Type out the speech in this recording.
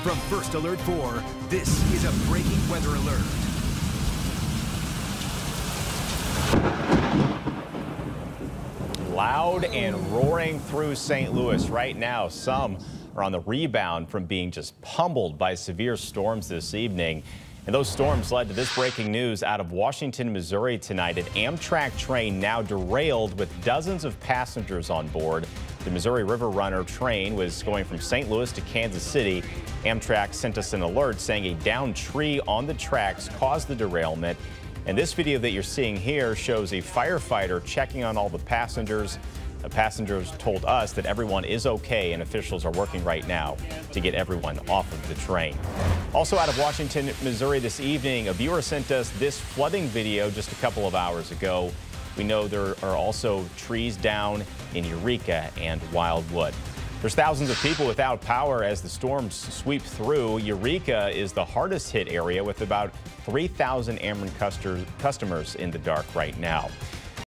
From First Alert 4, this is a breaking weather alert. Loud and roaring through St. Louis right now. Some are on the rebound from being just pummeled by severe storms this evening. And those storms led to this breaking news out of Washington, Missouri tonight. An Amtrak train now derailed with dozens of passengers on board. The Missouri River Runner train was going from St. Louis to Kansas City. Amtrak sent us an alert saying a downed tree on the tracks caused the derailment. And this video that you're seeing here shows a firefighter checking on all the passengers. The passengers told us that everyone is okay and officials are working right now to get everyone off of the train. Also out of Washington, Missouri this evening, a viewer sent us this flooding video just a couple of hours ago. We know there are also trees down in Eureka and Wildwood. There's thousands of people without power as the storms sweep through. Eureka is the hardest hit area with about 3,000 Ameren customers in the dark right now.